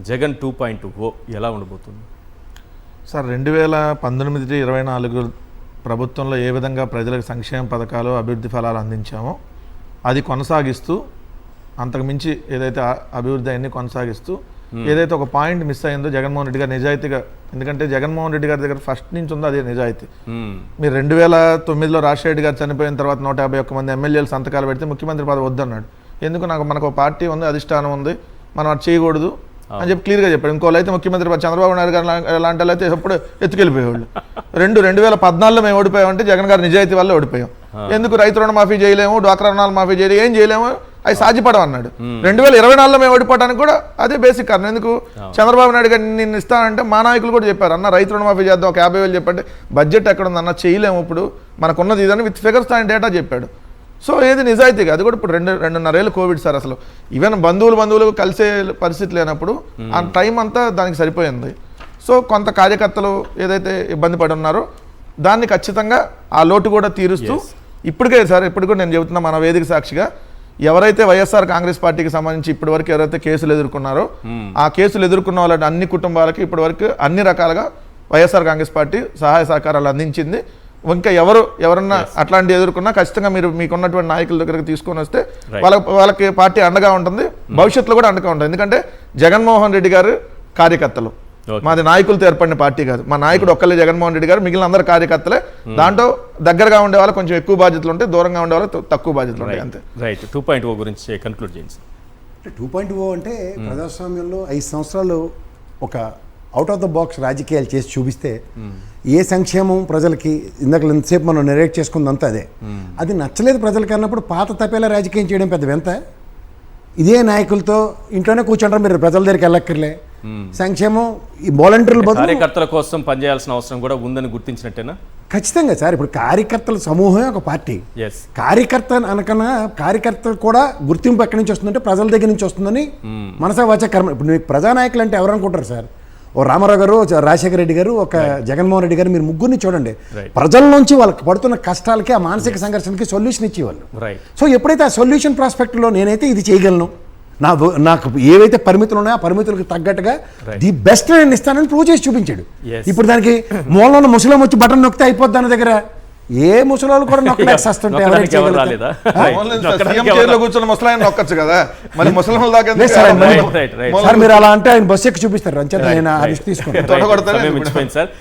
జగన్ 2.0 ఎలా ఉండబోతుంది సార్? 2019-24 ప్రభుత్వంలో ఏ విధంగా ప్రజలకు సంక్షేమ పథకాలు అభివృద్ధి ఫలాలు అందించామో అది కొనసాగిస్తూ, అంతకుమించి ఏదైతే అభివృద్ధి అన్ని కొనసాగిస్తూ, ఏదైతే ఒక పాయింట్ మిస్ అయిందో జగన్మోహన్ రెడ్డి గారు నిజాయితీగా, ఎందుకంటే జగన్మోహన్ రెడ్డి గారి దగ్గర ఫస్ట్ నుంచి ఉందో అదే నిజాయితీ. మీరు 2009లో రాజశేఖర్ గారు చనిపోయిన తర్వాత 151 మంది ఎమ్మెల్యేలు సంతకాలు పెడితే ముఖ్యమంత్రి పదవి వద్దన్నాడు. ఎందుకు? మనకు పార్టీ ఉంది, అధిష్టానం ఉంది, మనం అది చేయకూడదు అని చెప్పి క్లియర్గా చెప్పాడు. ఇంకోళ్ళు అయితే ముఖ్యమంత్రి చంద్రబాబు నాయుడు గారు లాంటి వాళ్ళు అయితే ఎప్పుడు ఎత్తుకెళ్ళిపోయేవాళ్ళు. 2014లో మేము ఓడిపోయామంటే జగన్ గారు నిజాయితీ వల్ల ఓడిపోయాం. ఎందుకు? రైతు రుణమాఫీ చేయలేము, డ్వాక్రా రుణాలు మాఫీ చేయలేము, ఏం చేయలేము, అవి సాధ్యపడం అన్నాడు. 2024లో మేము ఓడిపోవడానికి కూడా అదే బేసిక్ కారణం. ఎందుకు? చంద్రబాబు నాయుడు గారు నిన్ను ఇస్తానంటే మా నాయకులు కూడా చెప్పారు, అన్న రైతు రుణమాఫీ చేద్దాం, ఒక 50,000 చెప్పండి, బడ్జెట్ ఎక్కడ ఉంది అన్న, చేయలేము, ఇప్పుడు మనకున్నది ఇదని విత్ ఫిగర్స్ అండ్ డేటా చెప్పాడు. సో ఏది నిజాయితీగా, అది కూడా ఇప్పుడు 2.5 ఏళ్ళు కోవిడ్ సార్. అసలు ఈవెన్ బంధువులు కలిసే పరిస్థితి లేనప్పుడు ఆ టైం అంతా దానికి సరిపోయింది. సో కొంత కార్యకర్తలు ఏదైతే ఇబ్బంది పడి ఉన్నారో దాన్ని ఖచ్చితంగా ఆ లోటు కూడా తీరుస్తూ ఇప్పటికే సార్, ఇప్పుడు కూడా నేను చెబుతున్నా మన వేదిక సాక్షిగా, ఎవరైతే వైఎస్ఆర్ కాంగ్రెస్ పార్టీకి సంబంధించి ఇప్పటి వరకు ఎవరైతే కేసులు ఎదుర్కొన్నారో ఆ కేసులు ఎదుర్కొన్న వాళ్ళ అన్ని కుటుంబాలకి ఇప్పటి వరకు అన్ని రకాలుగా వైఎస్ఆర్ కాంగ్రెస్ పార్టీ సహాయ సహకారాలు అందించింది. ఇంకా ఎవరన్నా అట్లాంటి ఎదుర్కొన్నా ఖచ్చితంగా మీరు మీకున్నటువంటి నాయకుల దగ్గరకు తీసుకొని వస్తే వాళ్ళకి పార్టీ అండగా ఉంటుంది, భవిష్యత్తులో కూడా అండగా ఉంటుంది. ఎందుకంటే జగన్మోహన్ రెడ్డి గారు కార్యకర్తలు, మాది నాయకులతో ఏర్పడిన పార్టీ కాదు. మా నాయకుడు ఒక్కళ్ళే జగన్మోహన్ రెడ్డి గారు, మిగిలిన అందరు కార్యకర్తలే. దాంట్లో దగ్గరగా ఉండే వాళ్ళు కొంచెం ఎక్కువ బాధ్యతలు ఉంటాయి, దూరంగా ఉండే వాళ్ళు తక్కువ బాధ్యతలు ఉంటాయి, అంతే. రైట్. 2.0 గురించి కన్క్లూడ్ చేయండి. 2.0 అంటే ప్రజాస్వామ్యంలో 5 సంవత్సరాలు ఒక అవుట్ ఆఫ్ ద బాక్స్ రాజకీయాలు చేసి చూపిస్తే ఏ సంక్షేమం ప్రజలకి, ఇందాక ఎంతసేపు మనం నెరేట్ చేసుకుందంతా అదే. అది నచ్చలేదు ప్రజలకి అన్నప్పుడు పాత తప్పేలా రాజకీయం చేయడం పెద్ద వింత. ఇదే నాయకులతో ఇంట్లోనే కూర్చుంటారు, మీరు ప్రజల దగ్గరికి వెళ్ళక్కర్లే. సంక్షేమం ఈ వాలంటీర్ల బదులు కార్యకర్తల కోసం పనిచేయాల్సిన అవసరం కూడా ఉందని గుర్తించినట్టేనా? ఖచ్చితంగా సార్. ఇప్పుడు కార్యకర్తల సమూహమే ఒక పార్టీ. కార్యకర్త అనకన్నా కార్యకర్తలు కూడా గుర్తింపు ఎక్కడి నుంచి వస్తుందంటే ప్రజల దగ్గర నుంచి వస్తుందని మనసా వాచా కర్మ. ఇప్పుడు మీకు ప్రజానాయకులు అంటే ఎవరు అనుకుంటారు సార్? ఓ రామారావు గారు, రాజశేఖర రెడ్డి గారు, ఒక జగన్మోహన్ రెడ్డి గారు, మీరు ముగ్గురిని చూడండి. ప్రజల నుంచి వాళ్ళకి పడుతున్న కష్టాలకి, ఆ మానసిక సంఘర్షణకి సొల్యూషన్ ఇచ్చేవాళ్ళు. సో ఎప్పుడైతే ఆ సొల్యూషన్ ప్రాస్పెక్ట్లో నేనైతే ఇది చేయగలను, నాకు ఏవైతే పరిమితులు ఉన్నాయో ఆ పరిమితులకు తగ్గట్టుగా ది బెస్ట్ నేను ఇస్తానని ప్రూవ్ చేసి చూపించాడు. ఇప్పుడు దానికి మూలంలో ముసలం వచ్చి బటన్ నొక్కితే అయిపోద్ది దాని దగ్గర. ఏ ముసలాలు కూడా నొక్కలేస్తుంటే మీరు అలా అంటే ఆయన బస్సు ఎక్కి చూపిస్తారు, అంచేత నేను తీసుకుంటాను.